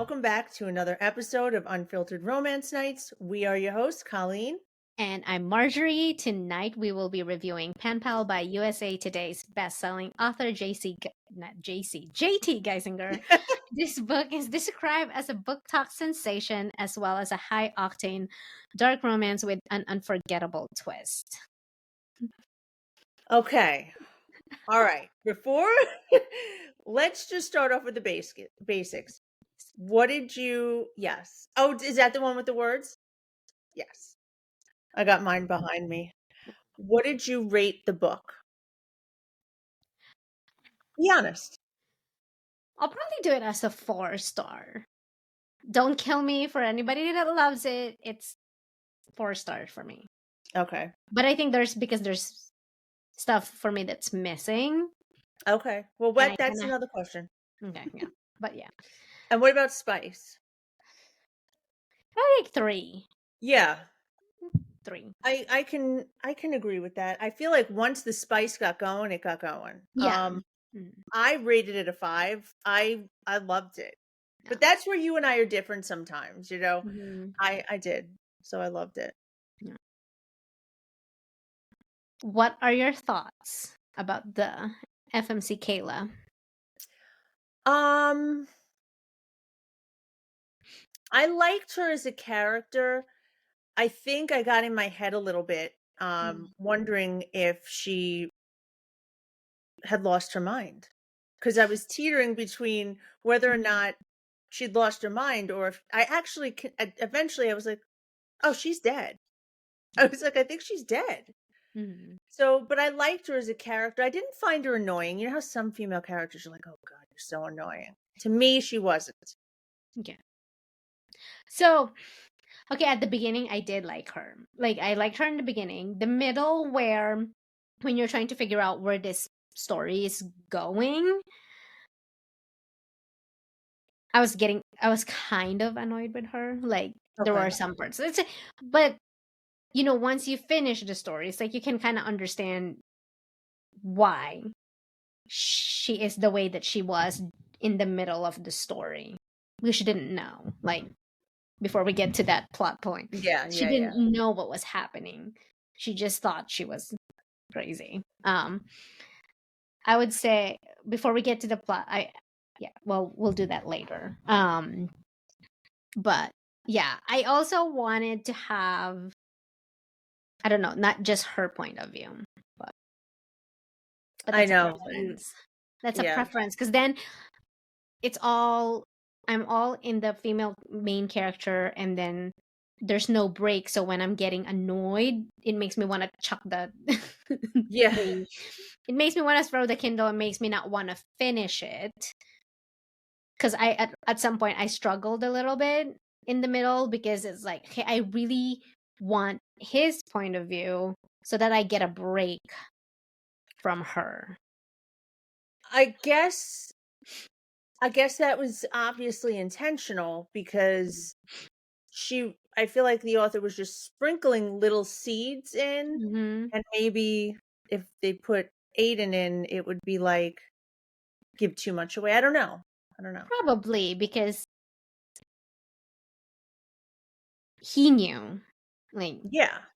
welcome back to another episode of Unfiltered Romance Nights. We are your hosts, Colleen. And I'm Marjorie. Tonight we will be reviewing Pen Pal by USA Today's best-selling author JT Geisinger. This book is described as a book talk sensation as well as a high-octane dark romance with an unforgettable twist. Okay. All right. Before, let's just start off with the basics. What did you, yes. Oh, is that the one with the words? Yes. I got mine behind me. What did you rate the book? Be honest. I'll probably do it as a 4-star. Don't kill me for anybody that loves it. It's 4 stars for me. Okay. But I think there's stuff for me that's missing. Okay. Well, that's another question. Okay, yeah. But yeah. And what about spice? I like 3. Yeah. 3. I can agree with that. I feel like once the spice got going, it got going. Yeah. I rated it a 5. I loved it. Yeah. But that's where you and I are different sometimes, you know. Mm-hmm. I did. So I loved it. Yeah. What are your thoughts about the FMC Kayla? I liked her as a character. I think I got in my head a little bit, wondering if she had lost her mind. Because I was teetering between whether or not she'd lost her mind, or if I actually, eventually I was like, oh, she's dead. I was like, I think she's dead. Mm-hmm. So, but I liked her as a character. I didn't find her annoying. You know how some female characters are like, oh God, you're so annoying. To me, she wasn't. Yeah. So, okay, at the beginning, I did like her. Like, I liked her in the beginning. The middle, where when you're trying to figure out where this story is going, I was kind of annoyed with her. Like, there were some parts. But, you know, once you finish the story, it's like you can kind of understand why she is the way that she was in the middle of the story. Because she didn't know. Like, before we get to that plot point. Yeah, she didn't know what was happening. She just thought she was crazy. I would say before we get to the plot, we'll do that later. But yeah, I also wanted to have, I don't know, not just her point of view, but that's I know. That's a preference, because then I'm all in the female main character, and then there's no break. So when I'm getting annoyed, it makes me want to chuck the it makes me want to throw the Kindle. It makes me not want to finish it, because at some point I struggled a little bit in the middle, because it's like, okay, I really want his point of view so that I get a break from her. I guess that was obviously intentional, because I feel like the author was just sprinkling little seeds in, and maybe if they put Aiden in, it would be like give too much away. I don't know. Probably because he knew, like,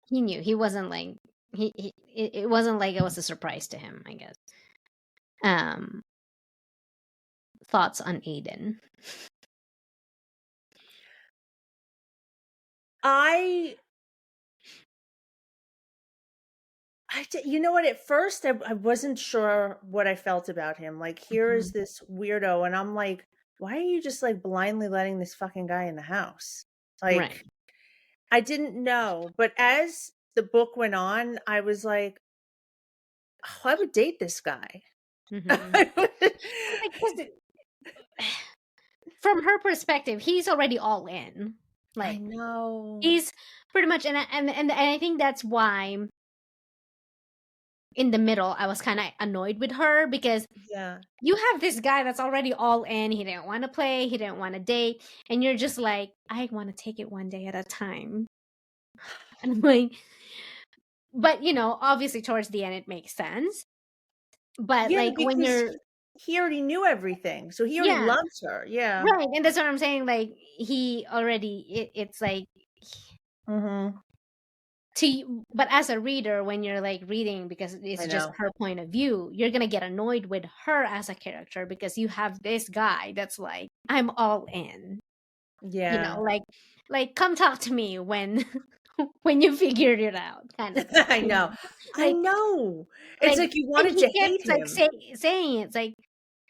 he knew. He wasn't like it wasn't like it was a surprise to him, I guess. Thoughts on Aiden? You know what? At first, I wasn't sure what I felt about him. Like, here is this weirdo, and I'm like, why are you just like blindly letting this fucking guy in the house? Like, right. I didn't know. But as the book went on, I was like, oh, I would date this guy. From her perspective, he's already all in. Like, I know. He's pretty much, and I think that's why in the middle I was kind of annoyed with her, because you have this guy that's already all in. He didn't want to play, he didn't want to date, and you're just like, I want to take it one day at a time. And I'm like, but you know, obviously towards the end it makes sense. But like, when you're he already knew everything, so he already Yeah, loves her. Yeah. right, and that's what I'm saying, like, he already it's like Mhm. but as a reader, when you're like reading because I it's just know. her point of view, you're gonna get annoyed with her as a character because you have this guy that's like, I'm all in, Yeah. like come talk to me when when you figured it out, kind of thing. I know. I Like know. It's like like you and wanted he to hate kept like him. saying it's like,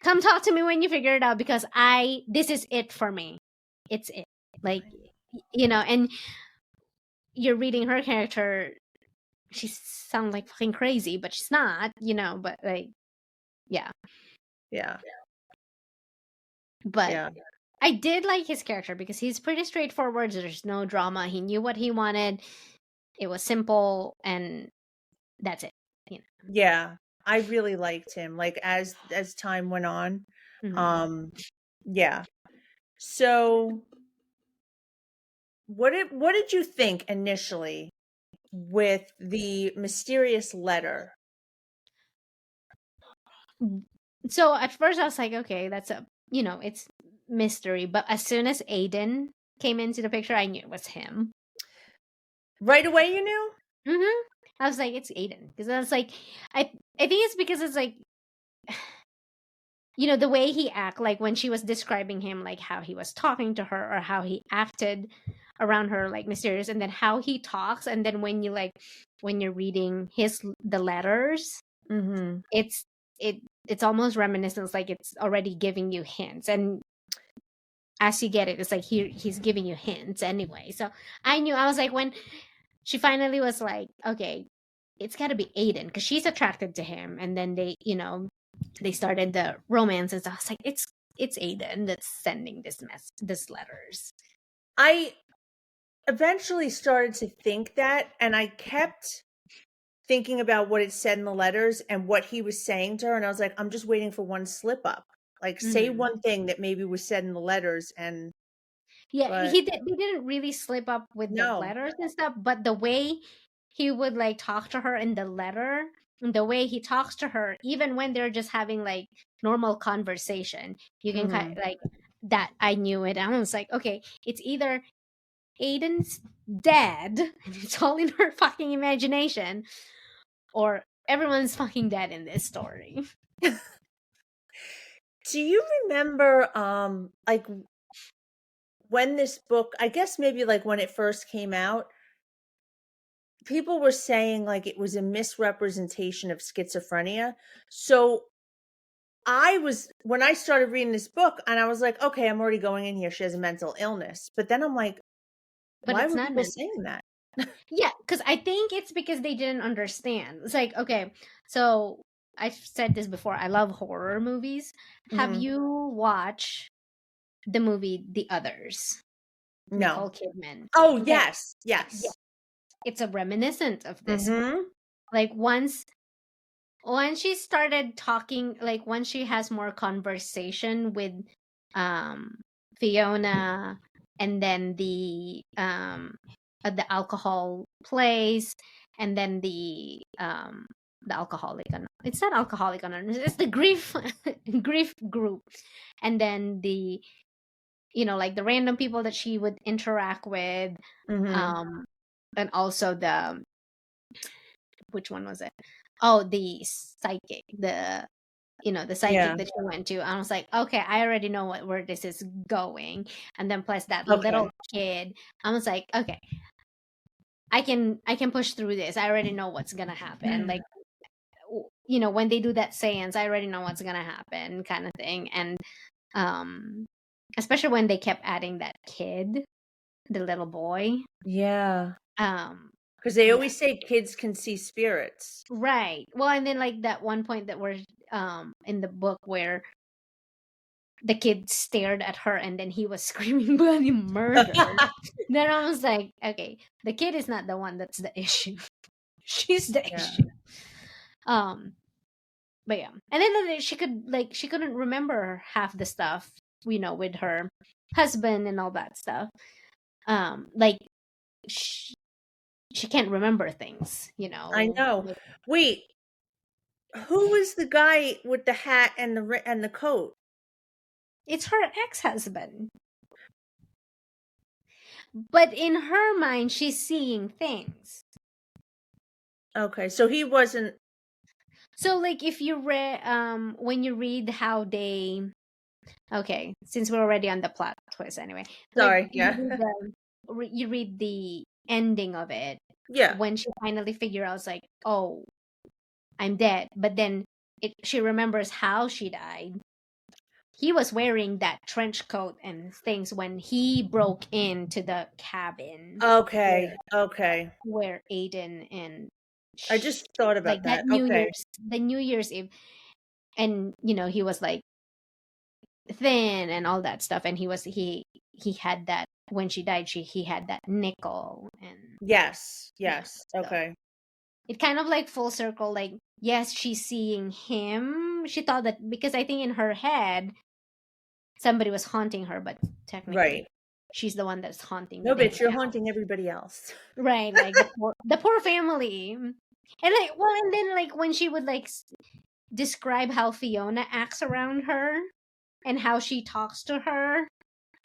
come talk to me when you figure it out because this is it for me. It's it. Like and you're reading her character, she sounds like fucking crazy, but she's not, but like, yeah. Yeah. But Yeah. I did like his character because he's pretty straightforward. There's no drama. He knew what he wanted. It was simple, and that's it. You Yeah. I really liked him, like, as time went on. know. Um, yeah. So, what did you think initially with the mysterious letter? So at first I was like, okay, that's it's mystery. But as soon as Aiden came into the picture, I knew it was him. Right away you knew? hmm I was like, it's Aiden because I was like, I think it's because it's like, the way he act, like when she was describing him, like how he was talking to her or how he acted around her, like mysterious, and then how he talks, and then when you're reading the letters, Mhm. it's it's almost reminiscent, like it's already giving you hints, and as you get it, it's like he's giving you hints anyway. So I was like, when she finally was like, okay, it's got to be Aiden because she's attracted to him, and then they started the romance, and so I was like, it's Aiden that's sending this letters. I eventually started to think that, and I kept thinking about what it said in the letters and what he was saying to her, and I was like, I'm just waiting for one slip up. Like, say hmm one thing that maybe was said in the letters, and Yeah, but they didn't really slip up with the no. letters and stuff, but the way he would like talk to her in the letter, and the way he talks to her, even when they're just having like normal conversation, you can kind Mhm. like that. I knew it. I was like, okay, it's either Aiden's dead, and it's all in her fucking imagination, or everyone's fucking dead in this story. Do you remember, like, when this book, I guess maybe, like, when it first came out, people were saying, like, it was a misrepresentation of schizophrenia. So, when I started reading this book, and I was like, "Okay, I'm already going in here, she has a mental illness." But then I'm like, But "Why it's were not people meant. saying that?" Yeah, because I think it's because they didn't understand. It's like, okay, so I've said this before. I love horror movies. Have Mhm. you watched the movie The Others? No. Nicole Kidman. Oh, Okay, yes, yeah, yes. it's a reminiscent of this one. Mhm. Like once she started talking, like once she has more conversation with um Fiona, and then the alcohol place, and then the alcoholic it's not alcoholic anonymous, it's the grief grief group, and then like the random people that she would interact with, Mhm. um and also the which one was it? Oh, the psychic, the Yeah. psychic that she went to. I was like, okay, I already know where this is going. And then plus that Okay. little kid, I was like, okay, I can push through this. I already know what's gonna happen. Like, when they do that seance, I already know what's gonna happen, kind of thing. And um, especially when they kept adding that kid, the little boy. Yeah. Um, Because they yeah. always say kids can see spirits. Right. Well, and then like that one point that we're in the book where the kid stared at her and then he was screaming bloody murder. Then I was like, okay, the kid is not the one that's the issue. She's the Yeah. issue. Um, but yeah. And then she couldn't remember half the stuff, with her husband and all that stuff. Like she, she can't remember things, I know. like, Wait, Who was the guy with the hat and the coat? It's her ex-husband. But in her mind, she's seeing things. Okay, so he wasn't. So like if you read when you read how they okay, since we're already on the plot twist anyway. Like Sorry, yeah. you read the ending of it Yeah. when she finally figure out like, oh, I'm dead. But then she remembers how she died. He was wearing that trench coat and things when he broke into the cabin Okay, okay. where Aiden and I just thought like about that that. Okay. the New Year's Eve, and he was like thin and all that stuff, and he had that when she died. He had that nickel and Yes, yeah. yes. So Okay. it kind of like full circle. Like yes, she's seeing him. She thought that because I think in her head somebody was haunting her, but technically Right. she's the one that's haunting No, the bitch, you're house. haunting everybody else. Right, like the poor family. And like well, and then like when she would like describe how Fiona acts around her and how she talks to her,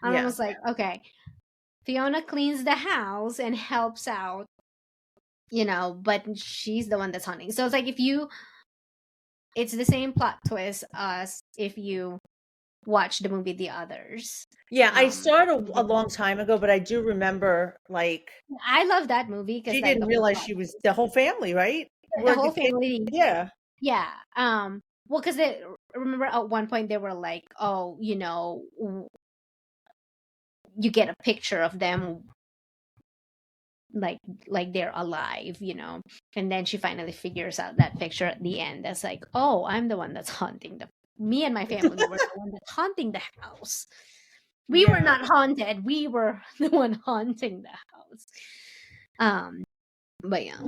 I'm Yeah. almost like, okay, Fiona cleans the house and helps out, but she's the one that's haunting. So it's like it's the same plot twist as if you watch the movie The Others. Yeah, I Um, saw it a long time ago, but I do remember, like, I love that movie because she like didn't the whole realize plot, she was the whole family, right? the Were the whole kids? family, Yeah. yeah. Well, because remember at one point they were like, oh, you get a picture of them like they're alive, and then she finally figures out that picture at the end that's like, oh, I'm the one that's haunting the me and my family were the one that's haunting the house. We were Yeah. not haunted, we were the one haunting the house. But yeah,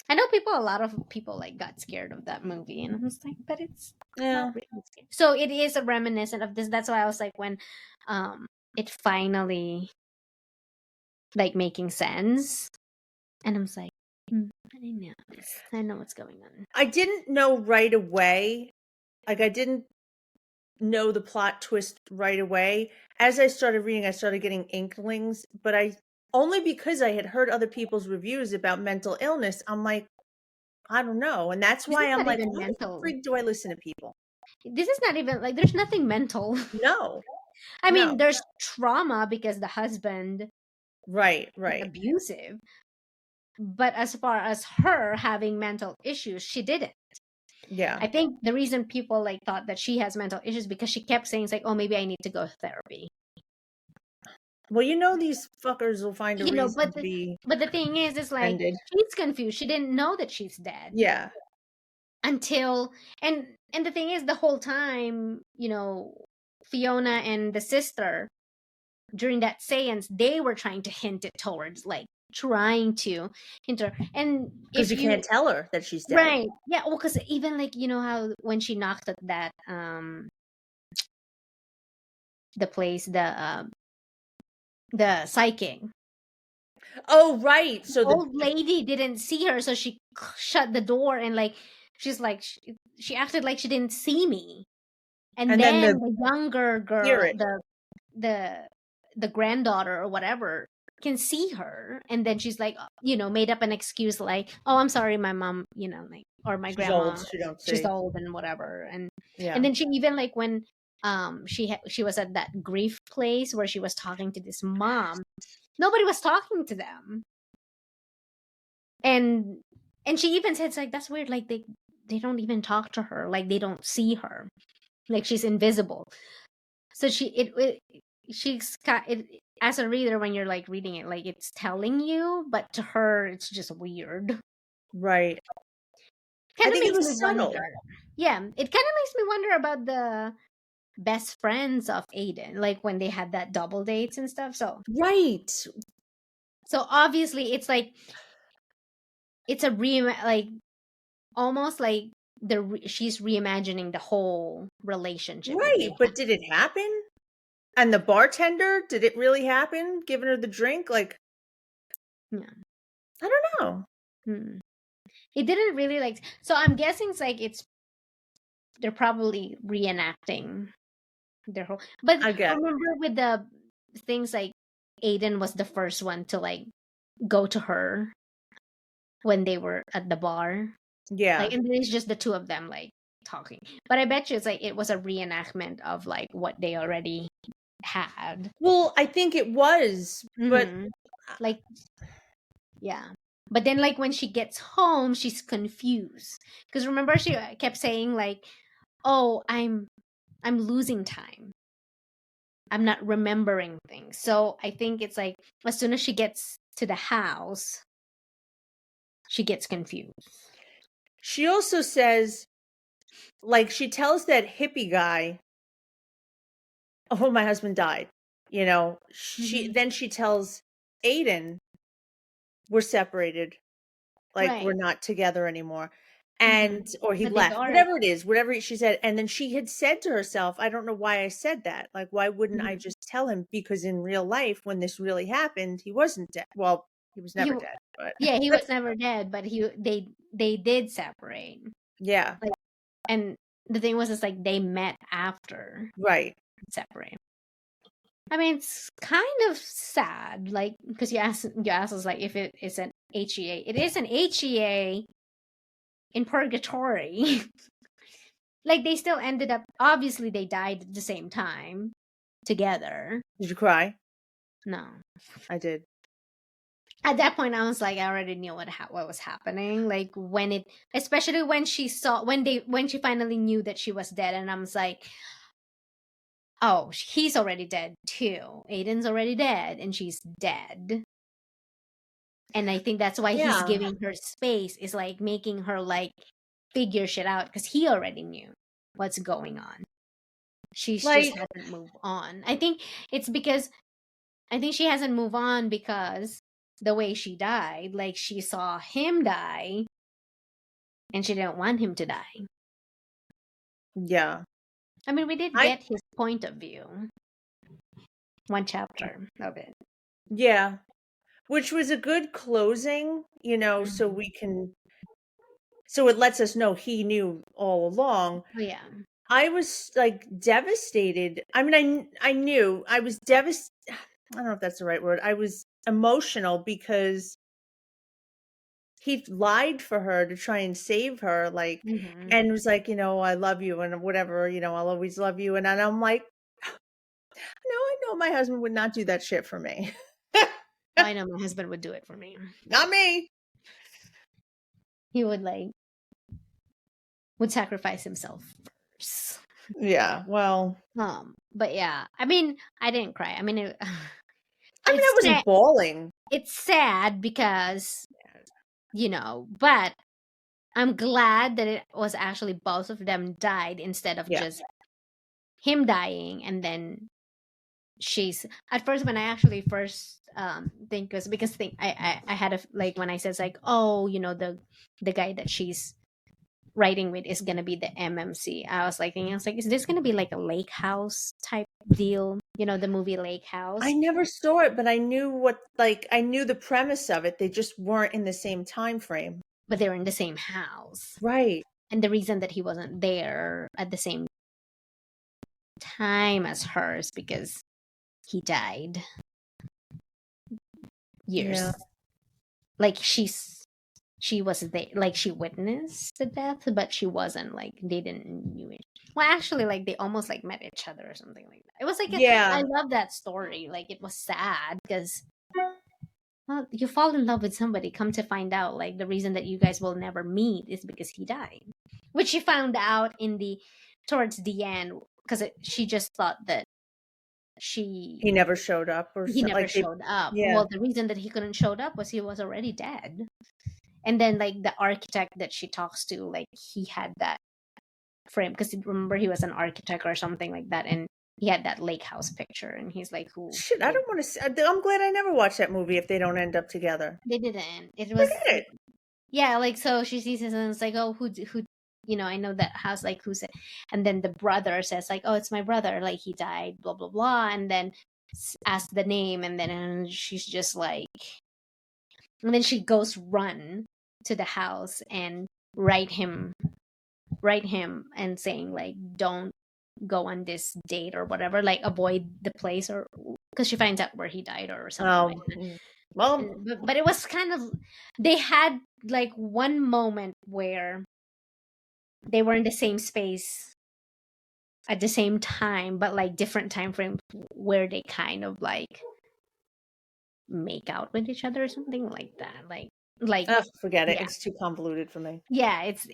I know a lot of people like got scared of that movie, and I was like, but it's not Yeah. really scary. So it is a reminiscent of this. That's why I was like, when it finally like making sense, and I was like, I know this. I know what's going on. I didn't know right away. Like, I didn't know the plot twist right away. As I started reading, I started getting inklings, but I only because I had heard other people's reviews about mental illness, I'm like, I don't know. And that's This is why I'm not like, even why the mental. freak do I listen to people? This is not even like there's nothing mental. No. I mean, No. there's trauma because the husband Right, is right. abusive. But as far as her having mental issues, she didn't. Yeah. I think the reason people like thought that she has mental issues because she kept saying it's like, oh, maybe I need to go to therapy. Well, these fuckers will find a reason But to be the thing is, it's like offended. she's confused. She didn't know that she's dead Yeah. until and the thing is, the whole time, Fiona and the sister during that seance, they were trying to hint it towards, like trying to hint her. And Because if you you can't tell her that she's dead. right, yeah, well, because even like how when she knocked at that the place, the psychic. Oh, right. So the Old lady didn't see her, so she shut the door and like she's like she acted like she didn't see me. And and then then the the younger girl, spirit. the the granddaughter or whatever can see her, and then she's like, made up an excuse like, oh, I'm sorry, my mom, like, or my She's old. grandma, She don't she's see. old and whatever. And Yeah. then she even like when she was at that grief place where she was talking to this mom, nobody was talking to them. And she even said it's like, that's weird, like they don't even talk to her, like they don't see her, like she's invisible. So she's got it as a reader. When you're like reading it, like it's telling you, but to her it's just weird. Right. I Kind of think it makes me was subtle. wonder. Yeah, it kind of makes me wonder about the best friends of Aiden, like when they had that double dates and stuff. Right. So obviously it's like it's a like almost like she's reimagining the whole relationship that they Right. But did it happen? And the bartender, did it really happen? Giving her the drink? Like, yeah. I don't know. Hmm. It didn't really like, so I'm guessing it's like it's they're probably reenacting their whole. But I get. remember with the things like Aiden was the first one to like go to her when they were at the bar. Yeah. Like, and it's just the two of them like talking. But I bet you it's like it was a reenactment of like what they already had. Well, I think it was, but Like, yeah. But then like when she gets home, she's confused. Because remember she kept saying like, "Oh, I'm losing time. I'm not remembering things." So I think it's like as soon as she gets to the house, she gets confused. she also says, like, she tells that hippie guy, "Oh, my husband died." You know, then she tells Aiden, "We're separated. Like, we're Right. not together anymore." And or he But they left, are. whatever it is, whatever she said. And then she had said to herself, I don't know why I said that. Like, why wouldn't I just tell him? Because in real life, when this really happened, he wasn't dead. Well, he was never dead, but Yeah, he was never dead, but they did separate. yeah. Like, and the thing was, it's like they met after Right. separate. I mean, it's kind of sad, like because you asked us like if it is an HEA. It is an HEA in purgatory. Like they still ended up. Obviously, they died at the same time together. Did you cry? No, I did. at that point I was like I already knew what was happening, like when it, especially when she saw when she finally knew that she was dead, and I was like, oh, he's already dead too. Aiden's already dead and she's dead. And I think that's why he's Yeah. giving her space, is like making her like figure shit out, because he already knew what's going on. She's just Like, hasn't moved on. I think it's because she hasn't moved on because the way she died, like she saw him die and she didn't want him to die. yeah. I mean, we did get his point of view. One chapter of it. Yeah. Which was a good closing, you know, so we can, so it lets us know he knew all along. Oh, yeah. I was like devastated. I mean, I knew I was devastated. I don't know if that's the right word. I was emotional because he lied for her to try and save her, like, and was like, you know, I love you and whatever, you know, I'll always love you. And then I'm like, no, I know my husband would not do that shit for me. I know my husband would do it for me. Not me. He would sacrifice himself first. Yeah, well, but yeah, I mean, I didn't cry. I mean, I wasn't bawling. It's sad because, but I'm glad that it was actually both of them died instead of just him dying. And then she's, at first when I actually first think was because I had like when I says like, oh, the guy that she's writing with is gonna be the MMC. I was thinking, is this gonna be like a lake house type deal? The movie Lake House. I never saw it, but I knew I knew the premise of it. They just weren't in the same time frame. But they were in the same house. Right. And the reason that he wasn't there at the same time as hers because he died years. Yeah. Like she was there, like she witnessed the death, but she wasn't, like they didn't knew it. Well, actually, like they almost like met each other or something like that. It was like I love that story. Like it was sad because you fall in love with somebody, come to find out like the reason that you guys will never meet is because he died, which she found out towards the end because she just thought that he never showed up or he never showed up. Yeah. Well, the reason that he couldn't show up was he was already dead. And then like the architect that she talks to, like he had that frame because remember he was an architect or something like that, and he had that lake house picture, and he's like, "Who?" Shit, I don't want to see. I'm glad I never watched that movie. If they don't end up together, they didn't. It was yeah, like so she sees it and it's like, oh, who? I know that house. Like who's it? And then the brother says like, oh, it's my brother. Like he died. Blah blah blah. And then asks the name, and then she's just like, and then she goes run to the house and write him write him and saying like, don't go on this date or whatever, like avoid the place, or because she finds out where he died or something like that. Well, But it was kind of, they had like one moment where they were in the same space at the same time, but like different time frames where they kind of like make out with each other or something like that. Like forget it. yeah. It's too convoluted for me. Yeah, it's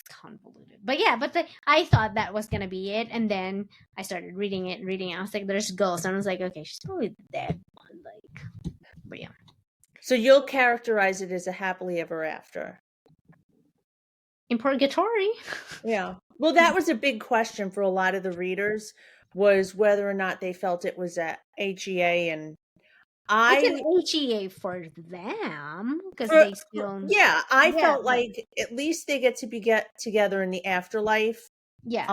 convoluted. But yeah, I thought that was gonna be it, and then I started reading it. I was like, "There's ghosts," and I was like, "Okay, she's probably dead." Like, but yeah. So you'll characterize it as a happily ever after. In purgatory. Yeah. Well, that was a big question for a lot of the readers, was whether or not they felt it was a HEA, and It's an I HEA for them because they still. yeah, I Yeah, felt like at least they get to get together in the afterlife. yeah.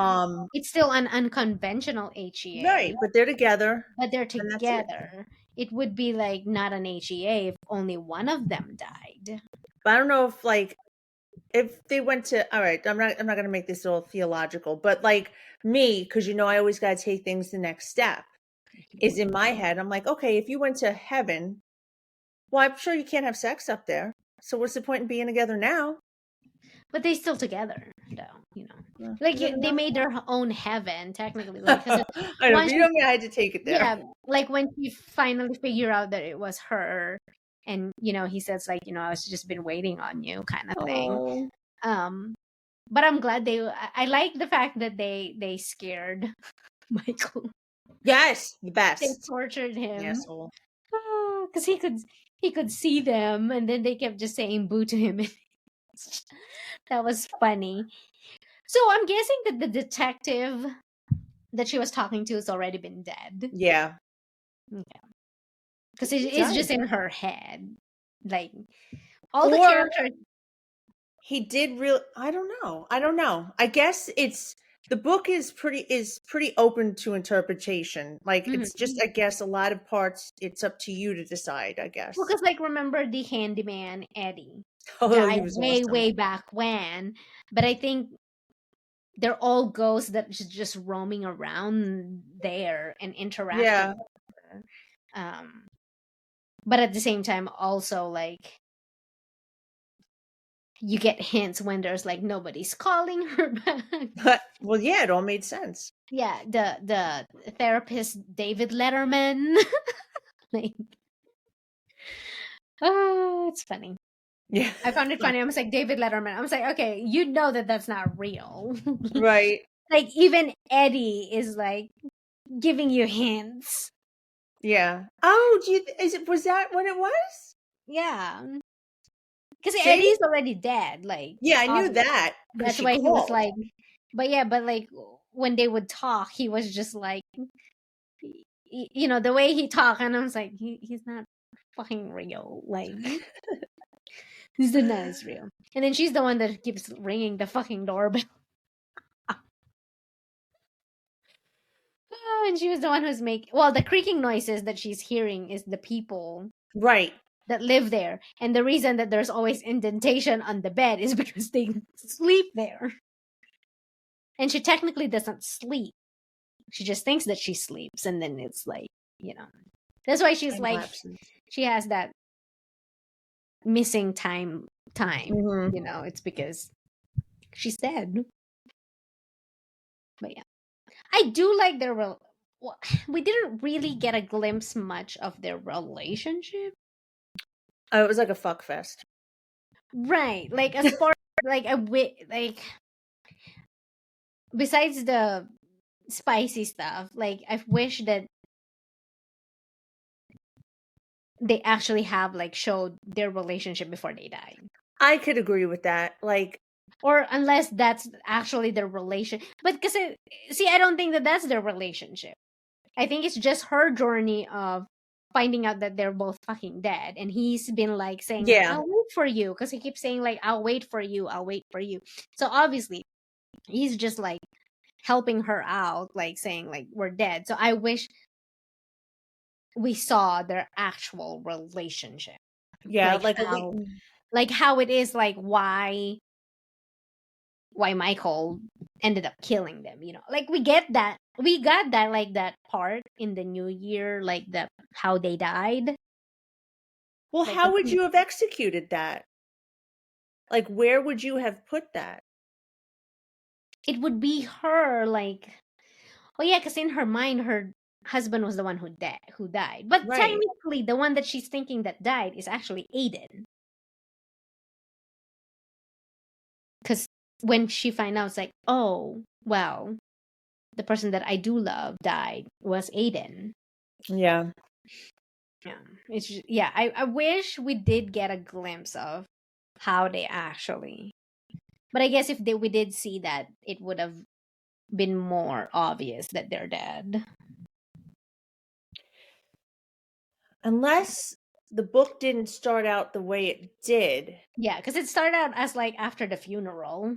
It's still an unconventional HEA. Right, but they're together. But they're And that's it. together. It would be like not an HEA if only one of them died. But I don't know if like if they went to, all right, I'm not going to make this all theological, but like me, because I always got to take things the next step, is in my head. I'm like, okay, if you went to heaven, well, I'm sure you can't have sex up there. So what's the point in being together now? But they still together, though. Yeah, Like they made their own heaven technically. Like, I know, but you don't mean I had to take it there. Yeah, like when he finally figured out that it was her, and he says like, I was just been waiting on you, kind of thing. But I'm glad I like the fact that they scared Michael. Yes, the best. They tortured him. Asshole. Because he could see them, and then they kept just saying boo to him. That was funny. So I'm guessing that the detective that she was talking to has already been dead. Yeah. Okay. Because it's just in her head. Like, all or the characters. He did real. I don't know. I guess the book is pretty open to interpretation. Like it's just, I guess, a lot of parts. It's up to you to decide, I guess. Well, because like remember the handyman Eddie Oh, he died was way awesome. back when, but I think they're all ghosts that just roaming around there and interacting with her. But at the same time, also like you get hints when there's like nobody's calling her back. Well, yeah, it all made sense. Yeah, the therapist David Letterman. Like, oh, it's funny. Yeah, I found it funny. I was like, David Letterman. I was like, okay, you know that's not real. right. Like even Eddie is like giving you hints. Yeah. Oh, was that what it was? Yeah. Because Eddie's already dead. Like, yeah, I knew that. That's why he was like, but like when they would talk, he was just like, the way he talked, and I was like, he's not fucking real. Like, he's not as real. And then she's the one that keeps ringing the fucking doorbell. And she was the one who's the creaking noises that she's hearing is the people right that live there, and the reason that there's always indentation on the bed is because they sleep there. And she technically doesn't sleep. She just thinks that she sleeps, and then it's like, that's why she's like, she has that missing time. It's because she's dead. But yeah, I do like we didn't really get a glimpse much of their relationship. Oh, it was like a fuck fest, right? Like as far like besides the spicy stuff, like I wish that they actually have like showed their relationship before they died. I could agree with that. Like, or unless that's actually their relation, but because see, I don't think that that's their relationship. I think it's just her journey of finding out that they're both fucking dead, and he's been like saying, yeah, I'll wait for you, because he keeps saying like, I'll wait for you. So obviously he's just like helping her out, like saying like, we're dead. So I wish we saw their actual relationship. Yeah, like how it is, like why why Michael ended up killing them, like we got that like that part in the New Year, like the how they died, Well, like how would you have executed that? Like, where would you have put that? it would be her, like, oh yeah, because in her mind her husband was the one who died, but Right. technically the one that she's thinking that died is actually Aiden, because when she finds out, it's like, oh well, the person that I do love died was Aiden. Yeah. Yeah, it's just, yeah. I wish we did get a glimpse of how they actually. But I guess if we did see that, it would have been more obvious that they're dead. Unless the book didn't start out the way it did. Yeah, because it started out as like after the funeral.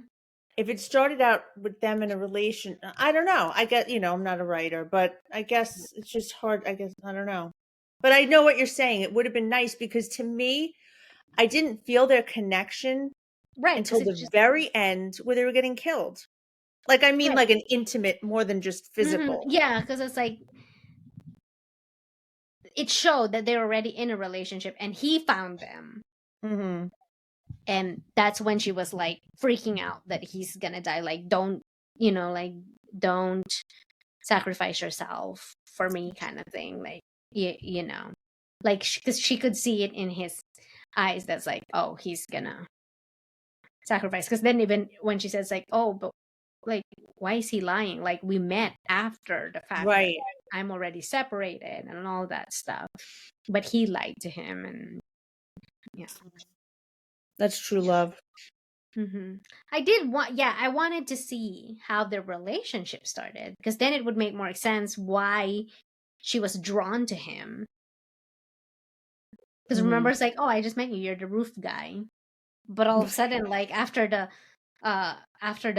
If it started out with them in a relation, I don't know. I get, I'm not a writer, but I guess it's just hard. I guess, I don't know. But I know what you're saying. It would have been nice because to me, I didn't feel their connection Right, because until it's the just very end where they were getting killed. Like, I mean, right. like an intimate more than just physical. Yeah, because it's like it showed that they're already in a relationship, and he found them, Hmm. and that's when she was like freaking out that he's gonna die. Like, don't like don't sacrifice yourself for me, kind of thing. Like, like because she could see it in his eyes. That's like, oh, he's gonna sacrifice. Because then even when she says like, oh, but like, why is he lying? Like, we met after the fact that Right. I'm already separated and all that stuff, but he lied to him, and yeah. That's true love. I did want, yeah, I wanted to see how their relationship started, because then it would make more sense why she was drawn to him. Because Hmm. remember, it's like, oh, I just met you, you're the roof guy, but all of a sudden, like after the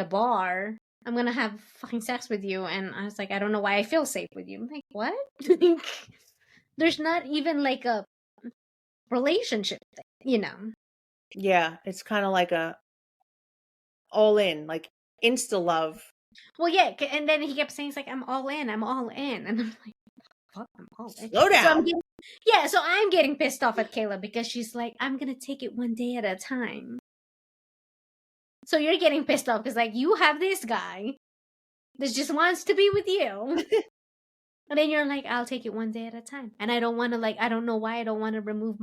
bar, I'm gonna have fucking sex with you, and I was like, I don't know why I feel safe with you. I'm like, what? Like, there's not even like a relationship thing. Yeah. It's kind of like a all in, like insta love. Well, yeah, and then he kept saying, "It's like I'm all in, I'm all in," and I'm like, "Fuck, I'm all in." Slow So down. I'm getting pissed off at Kayla because she's like, "I'm gonna take it one day at a time." So you're getting pissed off because like you have this guy that just wants to be with you. And then you're like, I'll take it one day at a time. And I don't want to, like, I don't know why I don't want to remove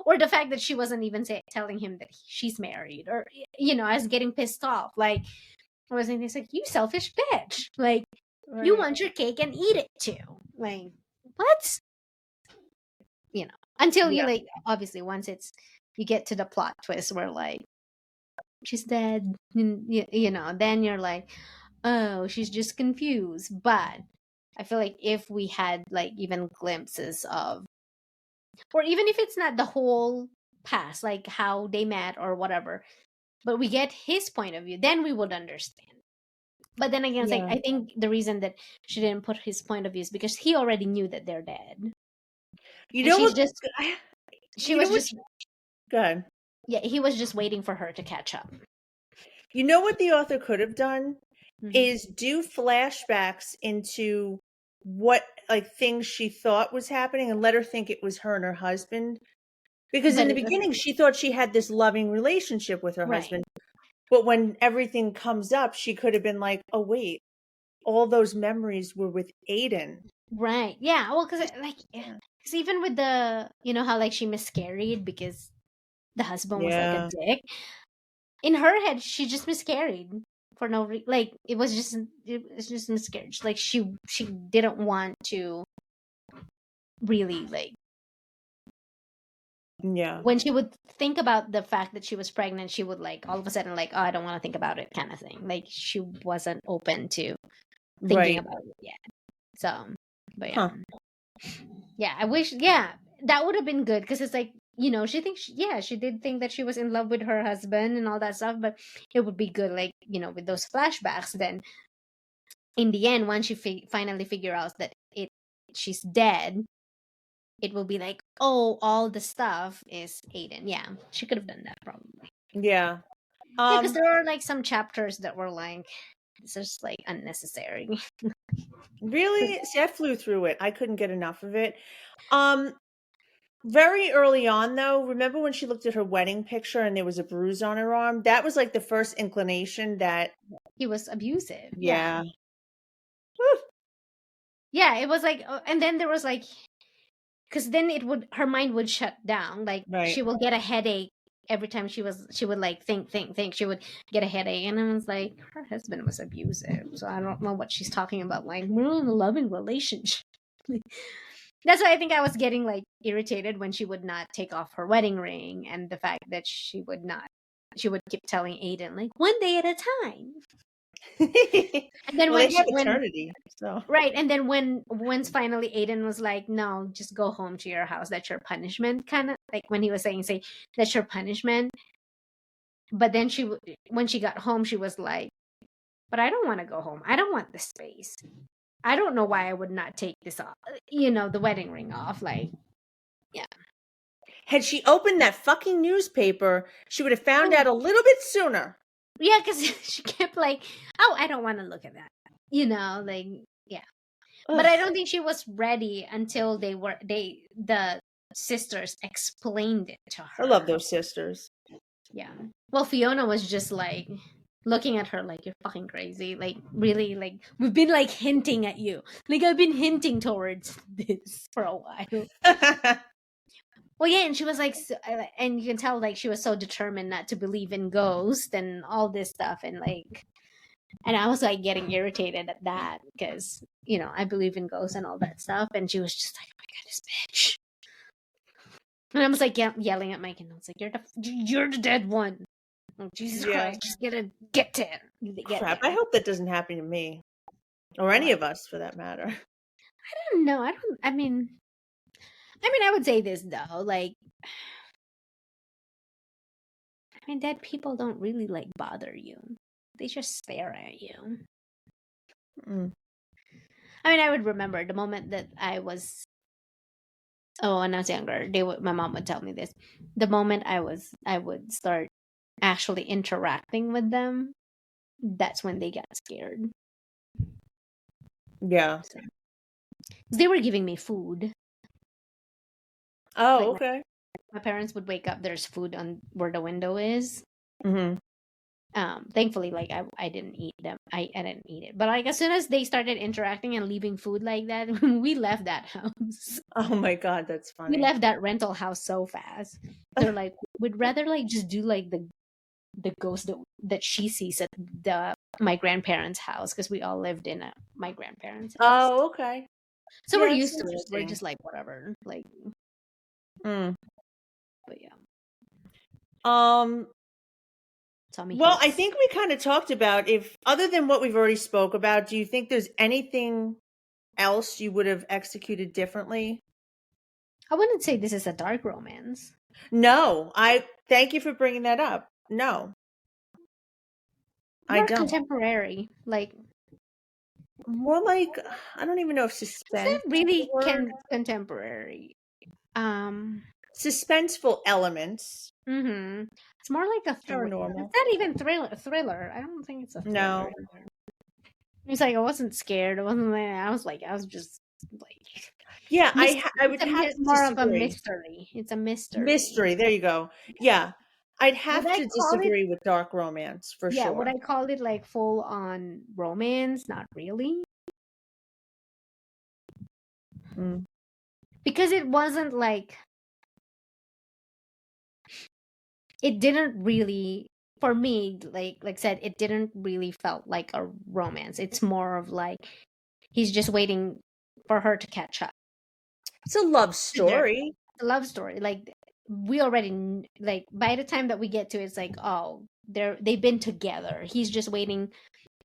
or the fact that she wasn't even telling him that she's married, or, I was getting pissed off. Like, I was thinking, it's like, you selfish bitch. Like, you Right. want your cake and eat it too. Like, what? Until you, Yeah. like, obviously, once you get to the plot twist where, like, she's dead, and, then you're like, oh, she's just confused. But I feel like if we had like even glimpses of, or even if it's not the whole past, like how they met or whatever, but we get his point of view, then we would understand. But then again, it's like, Yeah. I think the reason that she didn't put his point of view is because he already knew that they're dead, You and know she's what? just I- she You know was what? just Good. yeah, he was just waiting for her to catch up. You know what the author could have done Hmm. is do flashbacks into what like things she thought was happening and let her think it was her and her husband. Because in But the it was beginning, she thought she had this loving relationship with her right. husband. But when everything comes up, she could have been like, oh, wait, all those memories were with Aiden. Right. Yeah. Well, because like, Yeah. because even with the, how like she miscarried because the husband was like a Yeah. dick. In her head, she just miscarried for no like it was just miscarriage. Like she didn't want to really like Yeah. when she would think about the fact that she was pregnant, she would like all of a sudden like, oh, I don't want to think about it, kind of thing. Like she wasn't open to thinking Right. about it yet. So, but yeah. Huh. Yeah, I wish. Yeah, that would have been good because it's like, she thinks. Yeah, she did think that she was in love with her husband and all that stuff. But it would be good, like, with those flashbacks. Then in the end, once she finally figure out that she's dead, it will be like, oh, all the stuff is Aiden. Yeah, she could have done that probably. Yeah. Because there are like some chapters that were like, this is like unnecessary. Really? See, I flew through it. I couldn't get enough of it. Um, Very early on, though, remember when she looked at her wedding picture and there was a bruise on her arm? That was like the first inclination that, He was abusive. yeah. Yeah, it was like, and then there was like, because then her mind would shut down. Like Right. she will get a headache every time she would like think. She would get a headache, and I was like, her husband was abusive, so I don't know what she's talking about. Like we're in a loving relationship. That's why I think I was getting like irritated when she would not take off her wedding ring, and the fact that she would keep telling Aiden like 1 day at a time. And then well, they have eternity, so right, and then once finally Aiden was like, "No, just go home to your house. That's your punishment." Kind of like when he was saying, "That's your punishment." But then when she got home, she was like, "But I don't want to go home. I don't want the space. I don't know why I would not take this off. The wedding ring off." Like, yeah. Had she opened that fucking newspaper, she would have found out a little bit sooner. Yeah, because she kept like, "Oh, I don't want to look at that." Like, yeah. Ugh. But I don't think she was ready until the sisters explained it to her. I love those sisters. Yeah. Well, Fiona was just like looking at her like, you're fucking crazy. Like, really, like, we've been like hinting at you. Like, I've been hinting towards this for a while. Well, yeah, and she was like, and you can tell like she was so determined not to believe in ghosts and all this stuff, and like, and I was like getting irritated at that because I believe in ghosts and all that stuff, and she was just like, "Oh my god, this bitch!" And I was like yelling at Mike, and I was like, "You're the dead one! Oh, Jesus Christ, just get there!" Crap! I hope that doesn't happen to me, or any of us, for that matter. I don't know. I mean, I would say this though, like, dead people don't really like bother you. They just stare at you. Mm. I would remember the moment that I was. Oh, when I was younger, my mom would tell me this. The moment I would start actually interacting with them, that's when they got scared. Yeah. So, they were giving me food. Oh, like okay. My parents would wake up. There's food on where the window is. Mm-hmm. Thankfully, like I didn't eat them. I didn't eat it. But like as soon as they started interacting and leaving food like that, we left that house. Oh my god, that's funny. We left that rental house so fast. They're like, we'd rather like just do like the ghost that she sees at my grandparents' house, because we all lived in my grandparents' house. Oh, okay. So we're used to it. We're just like whatever, like. But yeah. Well, I think we kind of talked about, if other than what we've already spoke about, do you think there's anything else you would have executed differently? I wouldn't say this is a dark romance. No, I thank you for bringing that up. No. More contemporary, like more like, I don't even know if suspense. It's really contemporary. Suspenseful elements. Mm-hmm. It's more like a paranormal. It's not even thriller. I don't think it's a thriller. No. It's like I wasn't scared. I wasn't like I was just like. Yeah, I would have to more disagree. Of a mystery. It's a mystery. Mystery. There you go. Yeah, I'd have to disagree with dark romance for sure. Yeah, would I call it like full on romance? Not really. Because it wasn't like. It didn't really, for me, like said, it didn't really felt like a romance. It's more of like he's just waiting for her to catch up. It's a love story. It's a love story. Like we already like by the time that we get to it, it's like, oh, they've been together. He's just waiting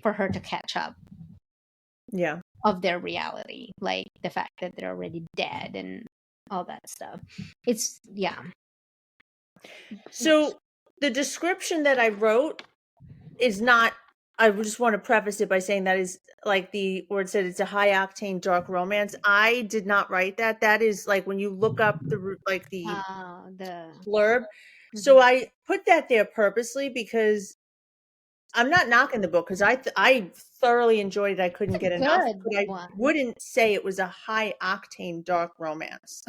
for her to catch up. Yeah. Of their reality, like the fact that they're already dead and all that stuff. It's So the description that I wrote is not, I just want to preface it by saying that is like the word said, it's a high octane dark romance. I did not write that. That is like when you look up the blurb, So I put that there purposely because I'm not knocking the book because I thoroughly enjoyed it. I couldn't get enough, Good but I one. wouldn't say it was a high octane dark romance.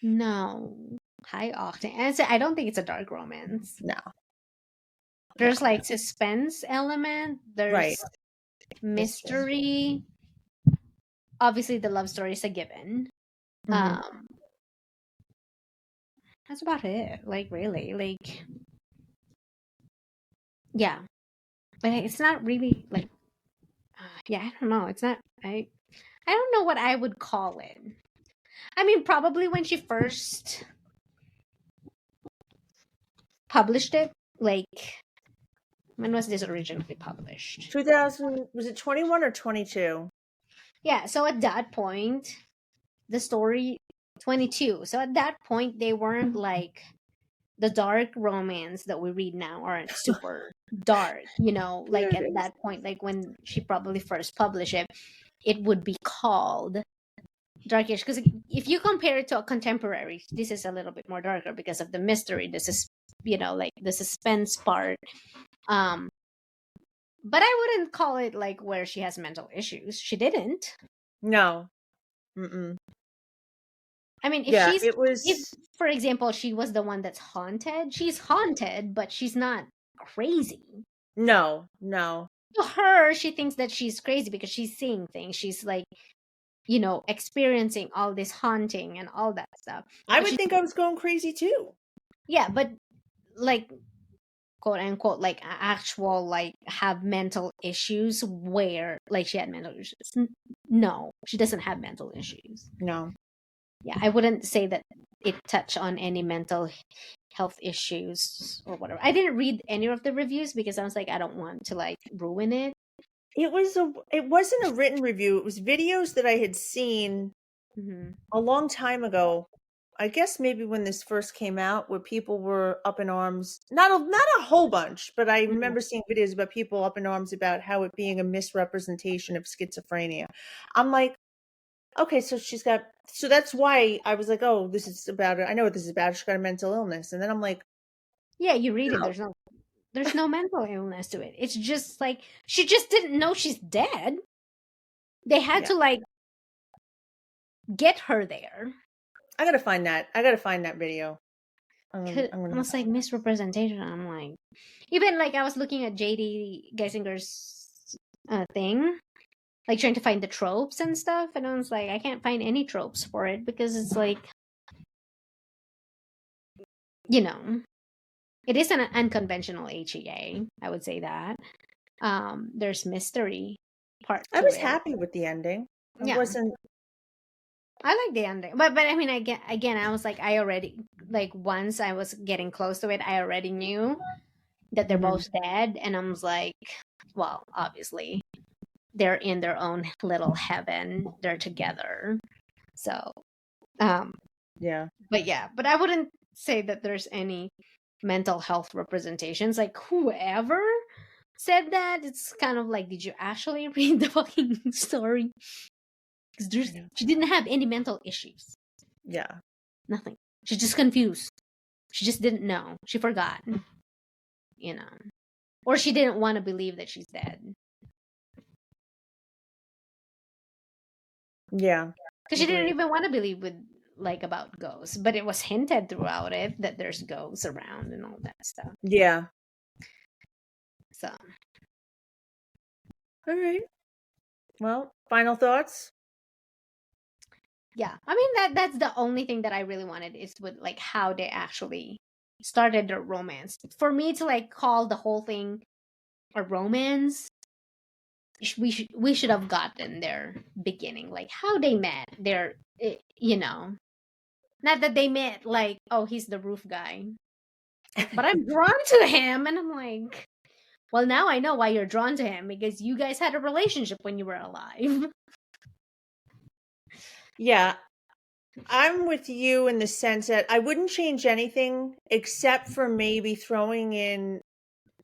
No. High octane. And I don't think it's a dark romance. No. There's like suspense element. There's Right. mystery. Obviously, the love story is a given. Mm-hmm. That's about it. Like, really, like, yeah. But it's not really like, yeah. I don't know. It's not. I don't know what I would call it. I mean, probably when she first published it, like, when was this originally published? 2000, was it 21 or 22? Yeah, so at that point, the story 22. So at that point, they weren't like the dark romance that we read now aren't super dark, like at that point, like when she probably first published it, it would be called darkish. Because if you compare it to a contemporary, this is a little bit more darker because of the mystery. This is, like the suspense part. But I wouldn't call it like where she has mental issues. She didn't. No. Mm-mm. I mean, if, for example, she was the one that's haunted, she's haunted, but she's not crazy. No. To her, she thinks that she's crazy because she's seeing things. She's like, experiencing all this haunting and all that stuff. I would think I was going crazy too. Yeah, but like, quote unquote, like actual, like have mental issues where like she had mental issues. No, she doesn't have mental issues. No. Yeah, I wouldn't say that it touched on any mental health issues or whatever. I didn't read any of the reviews because I was like, I don't want to like ruin it. It wasn't a written review. It was videos that I had seen a long time ago. I guess maybe when this first came out, where people were up in arms. Not a whole bunch, but I remember seeing videos about people up in arms about how it being a misrepresentation of schizophrenia. I'm like, okay, so that's why I was like, oh, this is about it. I know what this is about. She's got a mental illness. And then I'm like, yeah, you read it. There's no mental illness to it. It's just like, she just didn't know she's dead. They had to like get her there. I gotta find that video. Almost like misrepresentation. I'm like, even like I was looking at JD Geisinger's thing, like trying to find the tropes and stuff, and I was like, I can't find any tropes for it because it's like, it is an unconventional HEA. I would say that. There's mystery part. I was happy with the ending. I like the ending, but I mean, again, I was like, I already like once I was getting close to it, I already knew that they're both dead, and I was like, well, obviously, they're in their own little heaven. They're together, so, but I wouldn't say that there's any mental health representations. Like whoever said that, it's kind of like, did you actually read the fucking story? Because she didn't have any mental issues. Yeah. Nothing. She's just confused. She just didn't know. She forgot. Or she didn't want to believe that she's dead. Yeah. Because she didn't even want to believe about ghosts. But it was hinted throughout it that there's ghosts around and all that stuff. Yeah. So. All right. Well, final thoughts? Yeah, I mean that's the only thing that I really wanted is with like how they actually started their romance. For me to like call the whole thing a romance, we should have gotten their beginning, like how they met. Their not that they met like, oh, he's the roof guy, but I'm drawn to him, and I'm like, well, now I know why you're drawn to him, because you guys had a relationship when you were alive. Yeah. I'm with you in the sense that I wouldn't change anything except for maybe throwing in,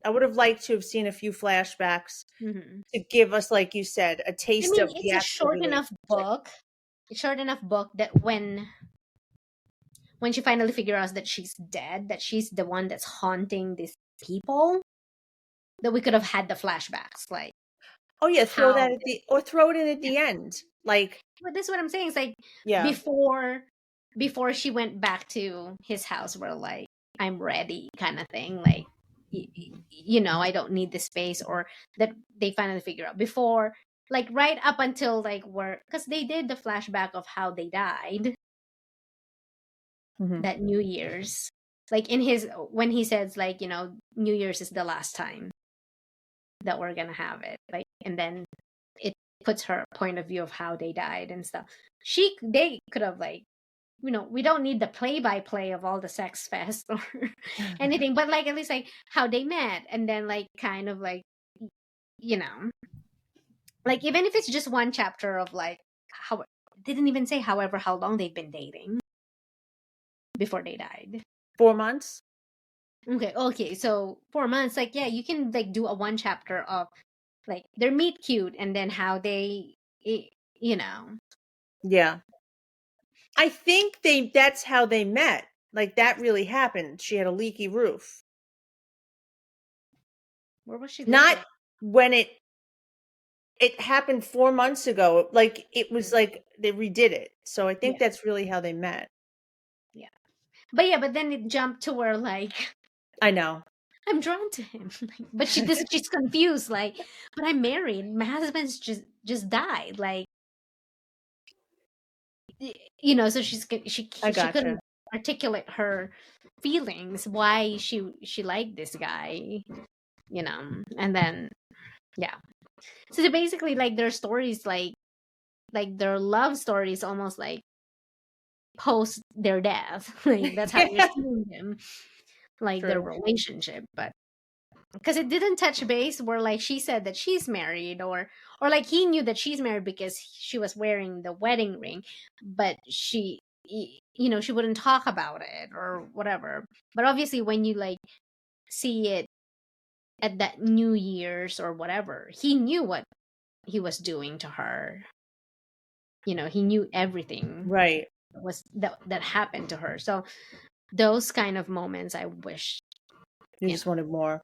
I would have liked to have seen a few flashbacks to give us, like you said, a taste of the it's a short enough book. It's short enough book that when when she finally figures out that she's dead, that she's the one that's haunting these people, that we could have had the flashbacks, like Oh yeah, throw how. that at the or throw it in at the end. Like, But that's what I'm saying. It's like yeah. before she went back to his house, where like I'm ready, kind of thing. Like, I don't need the space, or that they finally figure out before, like right up until like where, because they did the flashback of how they died Mhm. that New Year's, like in his when he says like New Year's is the last time that we're gonna have it, like, and then it puts her point of view of how they died and stuff. They could have like, we don't need the play-by-play of all the sex fest or anything, but like at least like how they met, and then like kind of like, you know like even if it's just one chapter of like how didn't even say however how long they've been dating before they died. 4 months? Okay, so 4 months, like, yeah, you can like do a one chapter of like their meet cute, and then how they i- you know Yeah. I think that's how they met. Like, that really happened. She had a leaky roof. where was she Not living? when it happened 4 months ago. Like, it was Mm, like they redid it. So I think yeah, that's really how they met. yeah, but then it jumped to where like I know. I'm drawn to him. But she's confused, like, but I'm married, my husband's just died, like, so I she couldn't gotcha. articulate her feelings, why she liked this guy, and then, yeah. So they basically, like, their stories, like their love stories, almost like post their death. Like that's how you're Yeah, seeing them, like their true. relationship. But because it didn't touch base where like she said that she's married, or like he knew that she's married because she was wearing the wedding ring, but she wouldn't talk about it or whatever. But obviously when you like see it at that New Year's or whatever, he knew what he was doing to her. He knew everything Right. that happened to her. So those kind of moments, I wish, You you just know wanted more.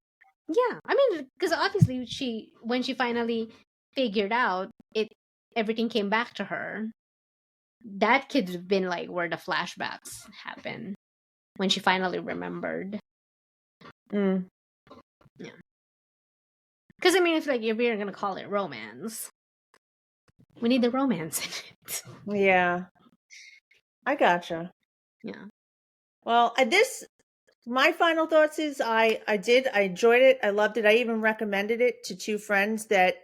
yeah, I mean, because obviously when she finally figured out it, everything came back to her. That could have been like where the flashbacks happen, when she finally remembered. Mm. Yeah, because I mean, if we're gonna call it romance, we need the romance in it. Yeah. I gotcha. Yeah. Well, my final thoughts is I enjoyed it. I loved it. I even recommended it to 2 friends that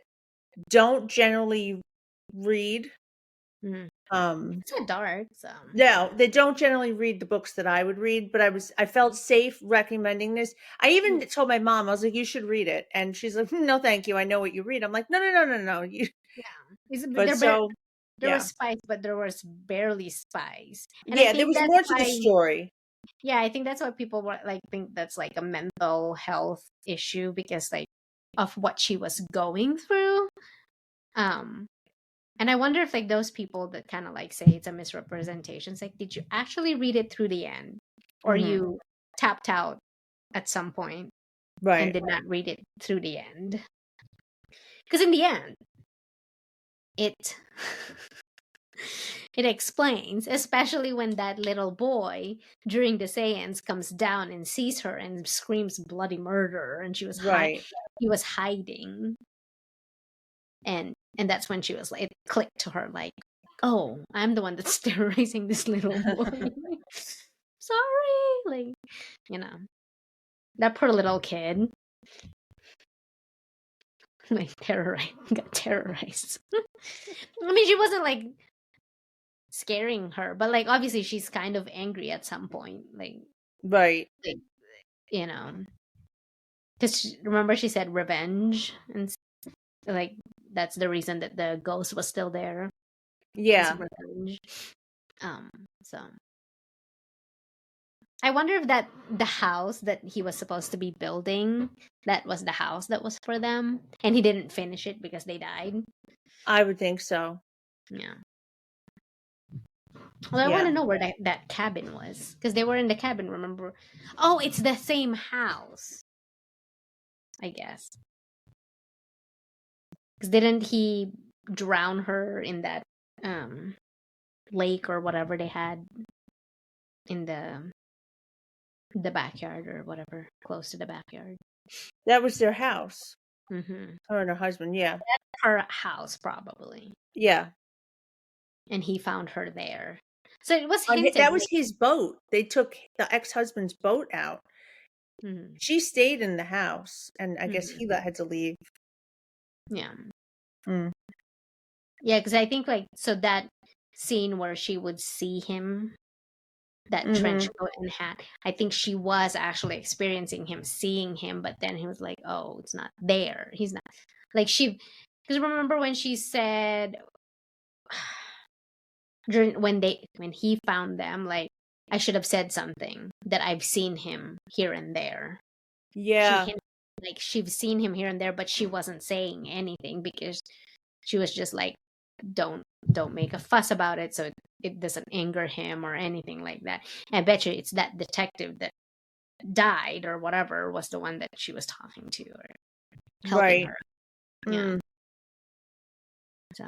don't generally read. Mm. Um, It's so dark, so. no, they don't generally read the books that I would read, but I felt safe recommending this. I even Yeah. told my mom, I was like, "You should read it." And she's like, "No, thank you. I know what you read." I'm like, "No, no, no, no, no." But so, There was yeah. spice, but there was barely spice, and I Yeah, there think was that's more to the why. story. Yeah, I think that's why people were like think that's like a mental health issue, because like of what she was going through. Um and I wonder if like those people that kind of like say it's a misrepresentation, it's like, did you actually read it through the end, or Mhm. you tapped out at some point and Right. did not read it through the end? Because in the end, it it explains, especially when that little boy during the seance comes down and sees her and screams bloody murder, and Right. he was hiding, and that's when she was like, it clicked to her, like, oh, I'm the one that's terrorizing this little boy. Sorry, like, you know that poor little kid, like, got terrorized. I mean, she wasn't like scaring her, but like obviously she's kind of angry at some point, Right. like you know because remember she said revenge, and like that's the reason that the ghost was still there, was Yeah. revenge. um so I wonder if that the house that he was supposed to be building, that was the house that was for them, and he didn't finish it because they died. I would think so. Yeah. Well, I want Yeah. to know where that cabin was, because they were in the cabin, remember? Oh, it's the same house, I guess. Because didn't he drown her in that lake or whatever they had in the backyard or whatever, close to the backyard? That was their house. Mm-hmm. Her and her husband, yeah. Her house, probably. Yeah. And he found her there. So it was hinted. That was his boat. They took the ex-husband's boat out. Mm-hmm. She stayed in the house, and I guess he Mm-hmm. had to leave. Yeah. Mm. Yeah, because I think so that scene where she would see him, that trench Mhm. coat and hat, I think she was actually experiencing him, seeing him, but then he was like, oh, it's not there. He's not. Like because remember when she said, when he found them, like, I should have said something, that I've seen him here and there. She Yeah. hinted like she'd seen him here and there, but she wasn't saying anything because she was just like, don't make a fuss about it, so it doesn't anger him or anything like that. And I bet you it's that detective that died or whatever was the one that she was talking to or helping Right. her. Yeah. Mm. So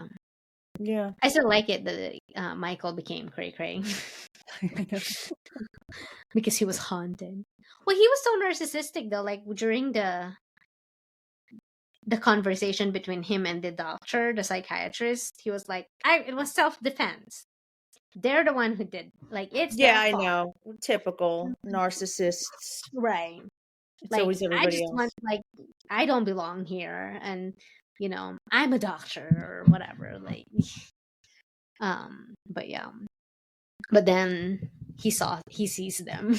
Yeah. I still like it that Michael became cray cray because he was haunted. Well, he was so narcissistic though. Like during the conversation between him and the doctor, the psychiatrist, he was like, it was self-defense. They're the one who did. Like, it's Yeah, their I fault. know. Typical narcissists. Right. It's Like, always I everybody just want, else. like, I don't belong here. And, I'm a doctor or whatever. Like, but yeah. But then he sees them.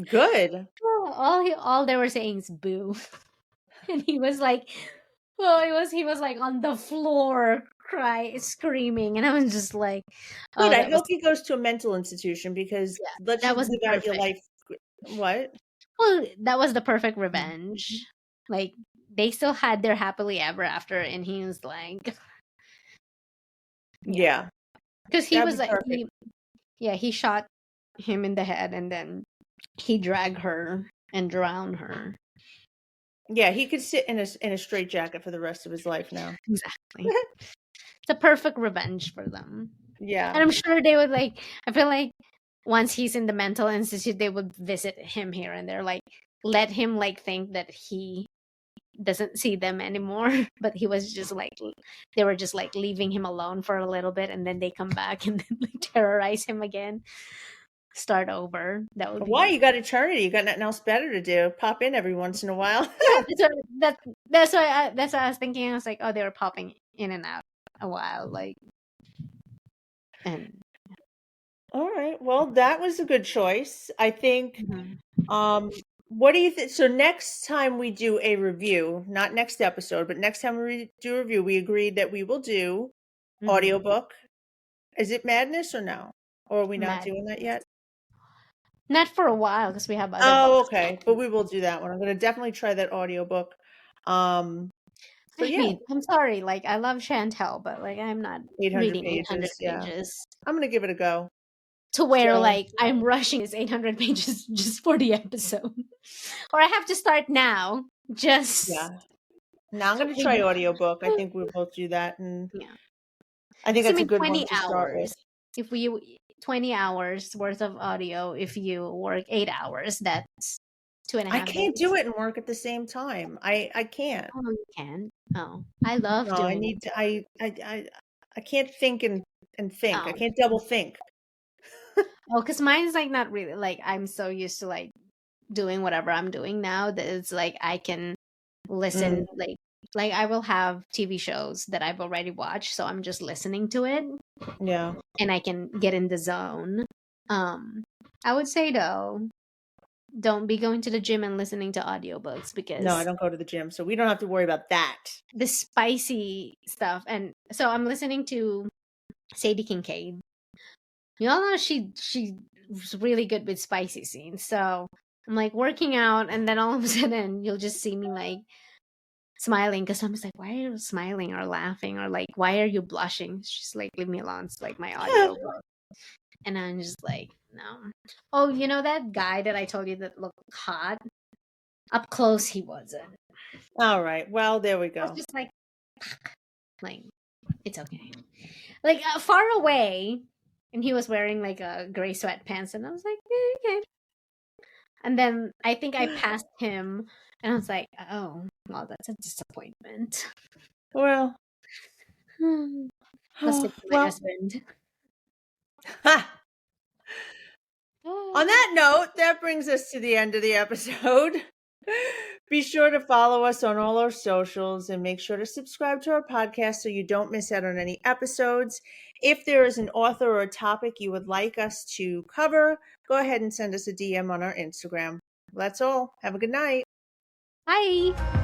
Good. All they were saying is boo. And he was like, oh, he was like on the floor screaming, and I was just like, Good. oh, I that was, hope he goes to a mental institution because yeah, let that you was live out your perfect. life. What? Well, that was the perfect revenge. Like, they still had their happily ever after, and he was like, yeah, Yeah, because he that'd was be like, perfect. he shot him in the head, and then he dragged her and drowned her. Yeah, he could sit in a straitjacket for the rest of his life now. Exactly. It's a perfect revenge for them. Yeah. And I'm sure they would like, I feel like once he's in the mental institute, they would visit him here and there, like, let him like think that he doesn't see them anymore. But he was just like, they were just like leaving him alone for a little bit, and then they come back and then like terrorize him again, start over. That would be Why? good. You got eternity. You got nothing else better to do. Pop in every once in a while. Yeah, that's what I was thinking. I was like, oh, they were popping in and out a while, like, and All right. Well, that was a good choice. I think mhm. what do you think? So next time we do a review, not next episode, but next time we do a review, we agreed that we will do Mhm. audiobook. Is it Madness or no? Or are we not Mad. doing that yet? Not for a while because we have other Oh, books. okay. But we will do that one. I'm going to definitely try that audiobook. Um, so I yeah, mean, I'm sorry, like, I love Chantel, but like, I'm not 800 reading 800 pages. Yeah. pages I'm going to give it a go. to where So, like I'm rushing this 800 pages just for the episode, or I have to start now. Just yeah. Now I'm going to try maybe, audiobook. I think we'll both do that. And yeah. I think So I that's a mean, good one 20 to start with. hours. If we 20 hours worth of audio, if you work 8 hours, that's two and a I half can't do days. it and work at the same time. I can't. Oh, you can. Oh, I love No, I doing need it. to I can't think and think. I Oh, can't double think. oh, because mine's like not really like I'm so used to like doing whatever I'm doing now that it's like I can listen Mm, like I will have TV shows that I've already watched, so I'm just listening to it yeah. and I can get in the zone. I would say though, don't be going to the gym and listening to audiobooks No, I because don't go to the gym, so we don't have to worry about that. the spicy stuff. And so I'm listening to Sadie Kincaid. You all know she was really good with spicy scenes. So I'm like working out, and then all of a sudden you'll just see me like smiling because I was like, why are you smiling or laughing or like, why are you blushing? She's like, leave me alone. It's like my audio. And I'm just like, no. Oh, you know that guy that I told you that looked hot? Up close, he wasn't. All right. Well, there we I was go. just like, it's okay. Like far away, and he was wearing like a gray sweatpants, and I was like, okay. And then I think I passed him, and I was like, oh, well, that's a disappointment. Well, Plus, it's my well. husband. On that note, that brings us to the end of the episode. Be sure to follow us on all our socials and make sure to subscribe to our podcast so you don't miss out on any episodes. If there is an author or a topic you would like us to cover, go ahead and send us a DM on our Instagram. That's all. Have a good night. Bye.